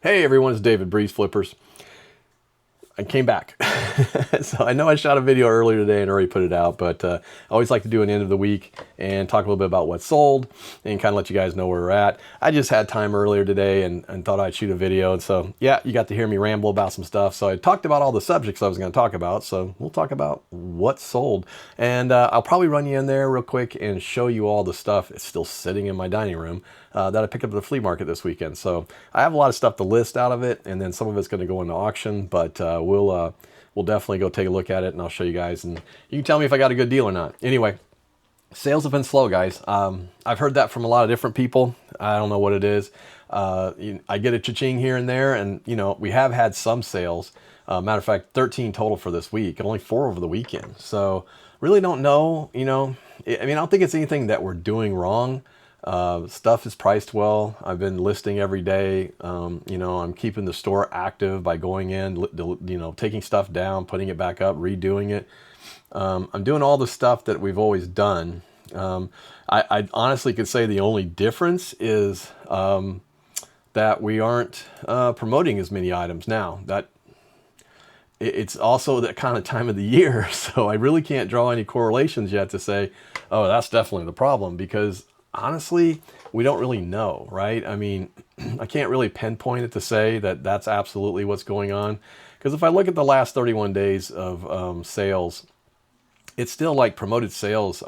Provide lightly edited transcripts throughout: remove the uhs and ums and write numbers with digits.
Hey everyone, it's David, BreezeFlippers. I came back. So I know I shot a video earlier today and already put it out, but I always like to do an end of the week and talk a little bit about what's sold and kind of let you guys know where we're at. I just had time earlier today and thought I'd shoot a video. And so, yeah, you got to hear me ramble about some stuff. So I talked about all the subjects I was going to talk about. So we'll talk about what's sold. And I'll probably run you in there real quick and show you all the stuff. It's still sitting in my dining room that I picked up at the flea market this weekend. So I have a lot of stuff to list out of it, and then some of it's going to go into auction, but we'll definitely go take a lock at it, and I'll show you guys, and you can tell me if I got a good deal or not. Anyway, sales have been slow, guys. I've heard that from a lot of different people. I don't know what it is. I get a cha-ching here and there, and we have had some sales. Matter of fact, 13 total for this week, and only 4 over the weekend. So really don't know. I don't think it's anything that we're doing wrong. Stuff is priced well. I've been listing every day. I'm keeping the store active by going in, taking stuff down, putting it back up, redoing it. I'm doing all the stuff that we've always done. I honestly could say the only difference is that we aren't promoting as many items now. It's also that kind of time of the year, so I really can't draw any correlations yet to say, oh, that's definitely the problem, because honestly, we don't really know, right? I mean, I can't really pinpoint it to say that that's absolutely what's going on. Because if I look at the last 31 days of sales, it's still like promoted sales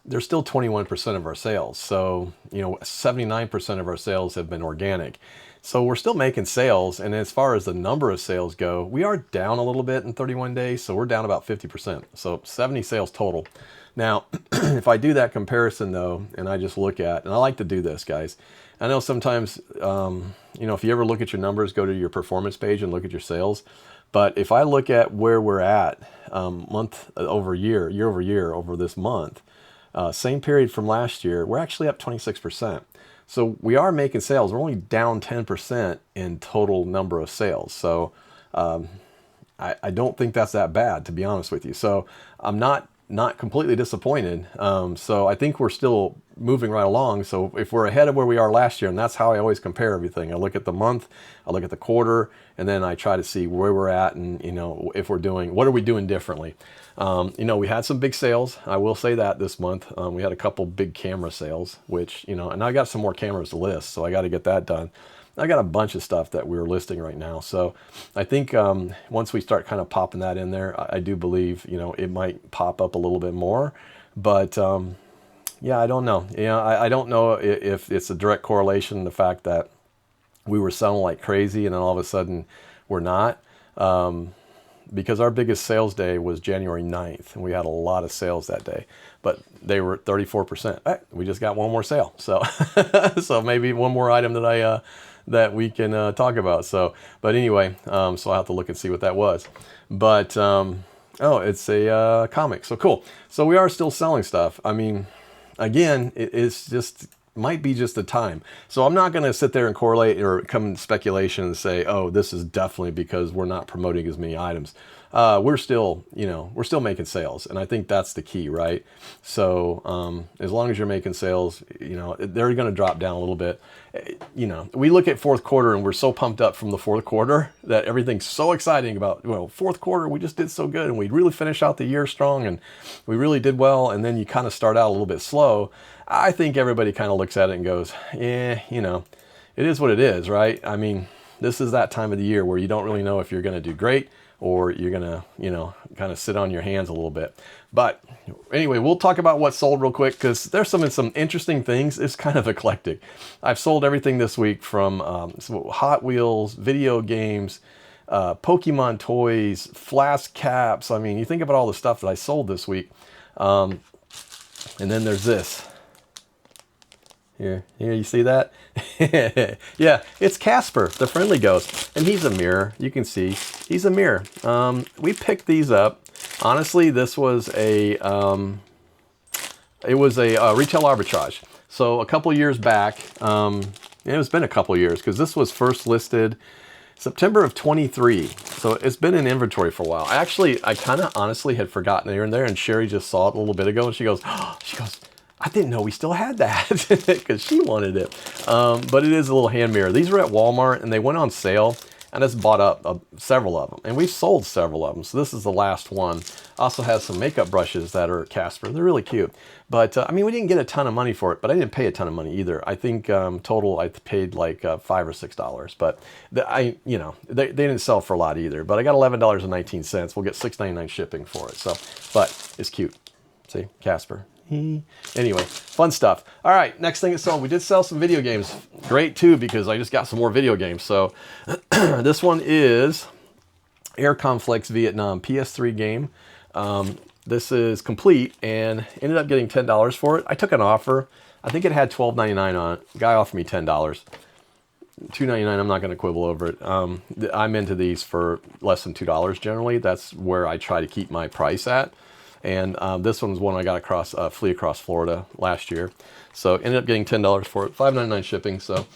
they're still 21% of our sales. So, 79% of our sales have been organic. So we're still making sales. And as far as the number of sales go, we are down a little bit in 31 days. So we're down about 50%. So 70 sales total. Now, if I do that comparison though, and I just look at, and I like to do this, guys. I know sometimes, if you ever look at your numbers, go to your performance page and look at your sales. But if I look at where we're at month over year, year over year over this month, same period from last year, we're actually up 26%. So we are making sales. We're only down 10% in total number of sales. So I don't think that's that bad, to be honest with you. So I'm not completely disappointed. So I think we're still moving right along. So if we're ahead of where we are last year, and that's how I always compare everything. I look at the month, I look at the quarter, and then I try to see where we're at and, if we're doing, what are we doing differently? We had some big sales. I will say that this month, we had a couple big camera sales, which, and I got some more cameras to list, so I got to get that done. I got a bunch of stuff that we're listing right now. So I think once we start kind of popping that in there, I do believe, it might pop up a little bit more. But yeah, I don't know. I don't know if it's a direct correlation, the fact that we were selling like crazy and then all of a sudden we're not. Because our biggest sales day was January 9th, and we had a lot of sales that day, but they were 34%. We just got one more sale. So, so maybe one more item that we can talk about. So, but anyway, so I'll have to look and see what that was. But, it's a comic. So cool. So we are still selling stuff. I mean, again, it's just, might be just the time. So I'm not going to sit there and correlate or come in speculation and say, oh, this is definitely because we're not promoting as many items. We're still making sales. And I think that's the key, right? So as long as you're making sales, they're going to drop down a little bit. We look at fourth quarter and we're so pumped up from the fourth quarter that everything's so exciting about, fourth quarter, we just did so good and we really finished out the year strong and we really did well. And then you kind of start out a little bit slow. I think everybody kind of looks at it and goes, it is what it is, right? I mean, this is that time of the year where you don't really know if you're going to do great or you're going to, kind of sit on your hands a little bit. But anyway, we'll talk about what sold real quick because there's some interesting things. It's kind of eclectic. I've sold everything this week from Hot Wheels, video games, Pokemon toys, flask caps. I mean, you think about all the stuff that I sold this week. And then there's this. Here, you see that? Yeah, it's Casper, the friendly ghost, and he's a mirror. You can see he's a mirror. We picked these up. Honestly, this was a retail arbitrage. So a couple years back, it's been a couple years because this was first listed September of 23. So it's been in inventory for a while. I kind of honestly had forgotten here and there, and Sherry just saw it a little bit ago, and she goes, I didn't know we still had that because she wanted it. But it is a little hand mirror. These were at Walmart and they went on sale. I just bought up several of them, and we've sold several of them. So this is the last one. Also has some makeup brushes that are Casper. They're really cute. But I mean, we didn't get a ton of money for it, but I didn't pay a ton of money either. I think total I paid like $5 or $6. But they didn't sell for a lot either. But I got $11.19. We'll get $6.99 shipping for it. So, but it's cute. See, Casper. Anyway, fun stuff. All right, next thing is sold. We did sell some video games. Great too, because I just got some more video games. So this one is Air Conflicts Vietnam PS3 game. This is complete and ended up getting $10 for it. I took an offer. I think it had $12.99 on it. Guy offered me $10. $2.99, I'm not going to quibble over it. I'm into these for less than $2 generally. That's where I try to keep my price at. And this one was one I got across flee across Florida last year. So ended up getting $10 for it, $5.99 shipping. So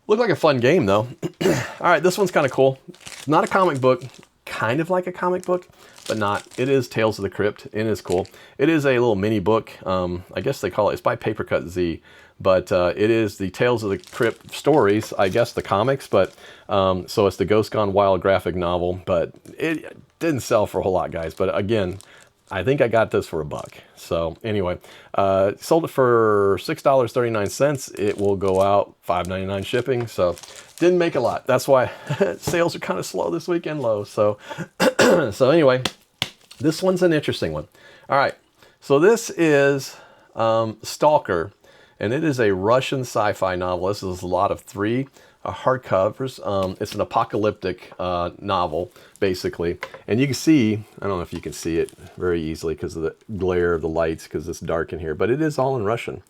looked like a fun game though. All right, this one's kind of cool. Not a comic book, kind of like a comic book, but not. It is Tales of the Crypt. It is cool. It is a little mini book. I guess they call it. It's by Paper Cut Z, but it is the Tales of the Crypt stories. I guess the comics, but so it's the Ghost Gone Wild graphic novel. But it didn't sell for a whole lot, guys. But again, I think I got this for $1. So anyway, sold it for $6.39. It will go out $5.99 shipping. So didn't make a lot. That's why sales are kind of slow this weekend, low. So, so anyway, this one's an interesting one. All right. So this is Stalker, and it is a Russian sci-fi novel. This is a lot of 3 hardcovers. It's an apocalyptic novel, basically. And you can see, I don't know if you can see it very easily because of the glare of the lights, because it's dark in here, but it is all in Russian.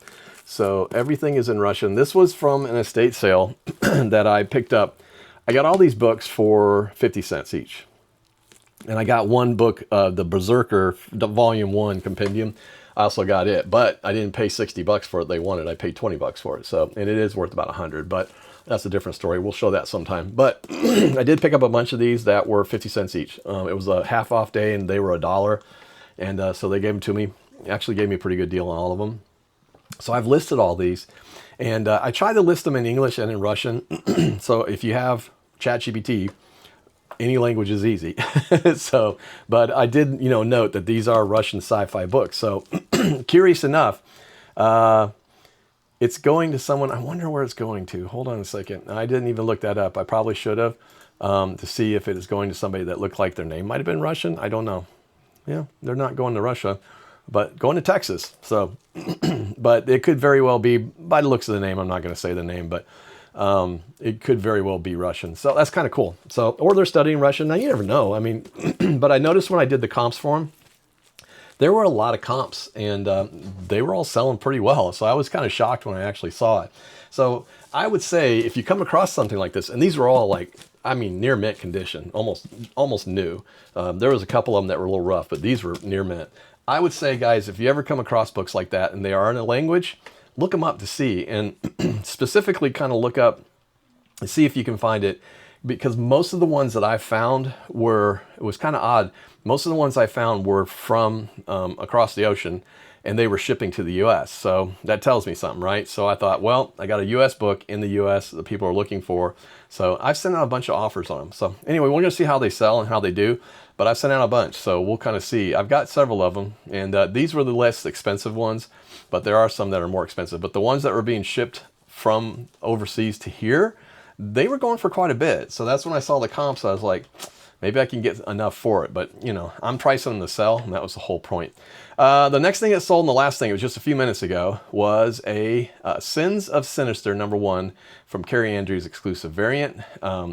So everything is in Russian. This was from an estate sale that I picked up. I got all these books for 50 cents each. And I got one book, the Berserker, the Volume 1 Compendium. I also got it, but I didn't pay $60 for it. They wanted. I paid $20 for it. So, and it is worth about 100, but that's a different story. We'll show that sometime. But I did pick up a bunch of these that were 50 cents each. It was a half off day and they were $1. And so they gave them to me. Actually gave me a pretty good deal on all of them. So I've listed all these, and I try to list them in English and in Russian. So if you have ChatGPT, any language is easy. So, but I did, note that these are Russian sci-fi books. So curious enough, it's going to someone. I wonder where it's going to. Hold on a second. I didn't even look that up. I probably should have, to see if it is going to somebody that looked like their name might have been Russian. I don't know. Yeah, they're not going to Russia, but going to Texas. So, but it could very well be, by the looks of the name, I'm not going to say the name, but it could very well be Russian. So that's kind of cool. So, or they're studying Russian. Now you never know. I mean, but I noticed when I did the comps for them, there were a lot of comps, and they were all selling pretty well. So I was kind of shocked when I actually saw it. So I would say if you come across something like this, and these were all like, I mean, near mint condition, almost new. There was a couple of them that were a little rough, but these were near mint. I would say, guys, if you ever come across books like that and they are in a language, look them up to see, and specifically kind of look up and see if you can find it, because most of the ones that I found were, it was kind of odd. Most of the ones I found were from across the ocean, and they were shipping to the US. So that tells me something, right? So I thought, well, I got a US book in the US that people are looking for. So I've sent out a bunch of offers on them. So anyway, we're gonna see how they sell and how they do, but I've sent out a bunch. So we'll kind of see. I've got several of them, and these were the less expensive ones, but there are some that are more expensive. But the ones that were being shipped from overseas to here, they were going for quite a bit. So that's when I saw the comps, I was like, maybe I can get enough for it, but I'm pricing them to sell, and that was the whole point. The next thing that sold, and the last thing, it was just a few minutes ago, was a Sins of Sinister #1 from Carrie Andrews exclusive variant.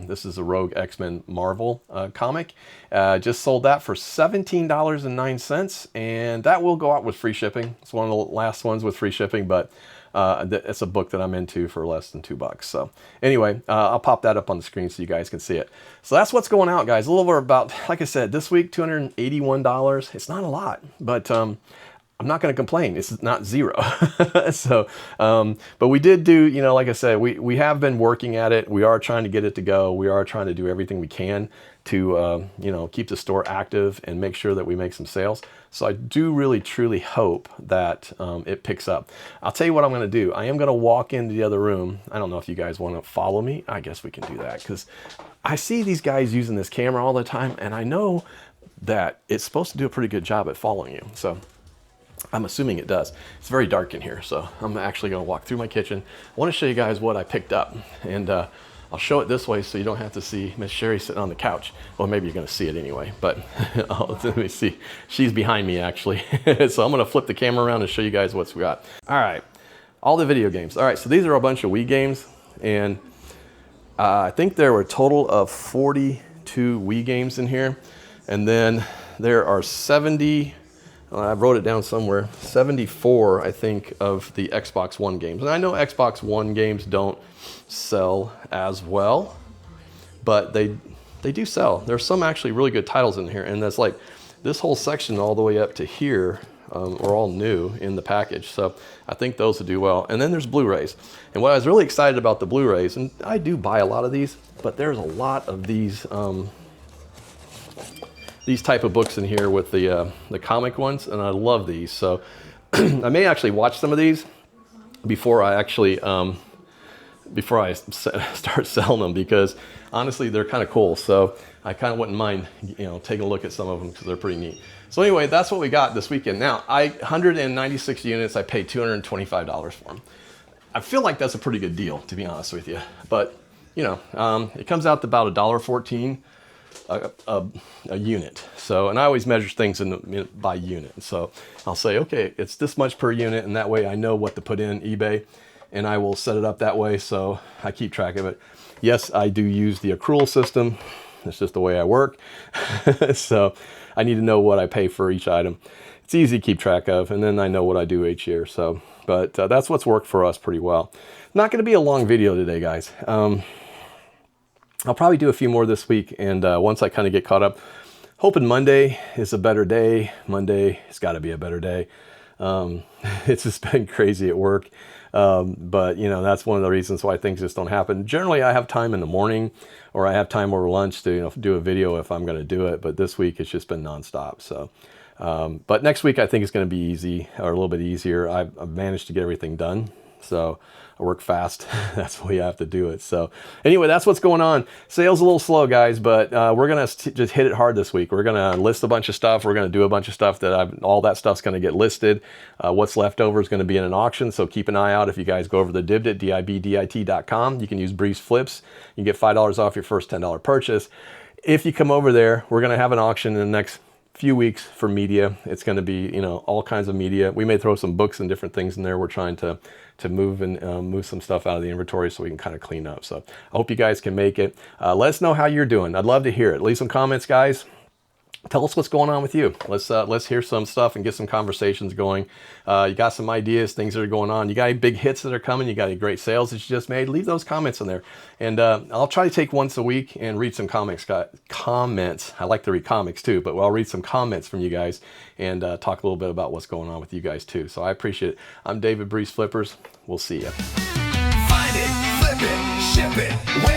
This is a Rogue X-Men Marvel comic. Just sold that for $17.09, and that will go out with free shipping. It's one of the last ones with free shipping, but it's a book that I'm into for less than $2. So anyway, I'll pop that up on the screen so you guys can see it. So that's what's going out, guys. A little over about, like I said, this week, $281. It's not a lot, but I'm not going to complain. It's not zero. So, but we did do, you know, like I said, we have been working at it. We are trying to get it to go. We are trying to do everything we can to, you know, keep the store active and make sure that we make some sales. So I do really, truly hope that it picks up. I'll tell you what I'm going to do. I am going to walk into the other room. I don't know if you guys want to follow me. I guess we can do that because I see these guys using this camera all the time, and I know that it's supposed to do a pretty good job at following you. So I'm assuming it does. It's very dark in here, so I'm actually going to walk through my kitchen. I want to show you guys what I picked up, and I'll show it this way so you don't have to see Miss Sherry sitting on the couch. Well, maybe you're going to see it anyway, but let me see. She's behind me, actually. So I'm going to flip the camera around and show you guys what's we got. All right, all the video games. All right, so these are a bunch of Wii games, and I think there were a total of 42 Wii games in here, and then there are 70... I wrote it down somewhere, 74, I think, of the Xbox One games. And I know Xbox One games don't sell as well, but they do sell. There's some actually really good titles in here, and that's like this whole section all the way up to here are all new in the package. So I think those will do well. And then there's Blu-rays. And what I was really excited about the Blu-rays, and I do buy a lot of these, but there's a lot of these type of books in here with the comic ones, and I love these. So I may actually watch some of these before I actually start selling them, because honestly they're kind of cool. So I kind of wouldn't mind, you know, taking a look at some of them because they're pretty neat. So anyway, that's what we got this weekend. Now 196 units. I paid $225 for them. I feel like that's a pretty good deal, to be honest with you. But you know, it comes out to about $1.14. A unit. So, and I always measure things by unit. So I'll say, okay, it's this much per unit, and that way I know what to put in eBay, and I will set it up that way so I keep track of it. Yes, I do use the accrual system. It's just the way I work. So I need to know what I pay for each item. It's easy to keep track of, and then I know what I do each year. So, but that's what's worked for us pretty well. Not going to be a long video today, guys. I'll probably do a few more this week, and once I kind of get caught up, hoping Monday is a better day. Monday has got to be a better day. It's just been crazy at work, but you know, that's one of the reasons why things just don't happen. Generally, I have time in the morning, or I have time over lunch to, you know, do a video if I'm going to do it. But this week it's just been nonstop. So, but next week I think it's going to be easy, or a little bit easier. I've managed to get everything done. So I work fast. That's the way you have to do it. So anyway, that's what's going on. Sales a little slow, guys, but we're going to just hit it hard this week. We're going to list a bunch of stuff. We're going to do a bunch of stuff that all that stuff's going to get listed. What's left over is going to be in an auction. So keep an eye out. If you guys go over to Dibdit, DIBDIT.com, you can use BreezeFlips. You can get $5 off your first $10 purchase. If you come over there, we're going to have an auction in the next few weeks for media. It's going to be, you know, all kinds of media. We may throw some books and different things in there. We're trying to move some stuff out of the inventory so we can kind of clean up. So I hope you guys can make it. Let us know how you're doing. I'd love to hear it. Leave some comments, guys. Tell us what's going on with you. Let's hear some stuff and get some conversations going. You got some ideas, things that are going on. You got any big hits that are coming? You got any great sales that you just made? Leave those comments in there. And I'll try to take once a week and read some comments. I like to read comics too, but I'll read some comments from you guys and talk a little bit about what's going on with you guys too. So I appreciate it. I'm David, BreezeFlippers. We'll see you. Find it, flip it, ship it.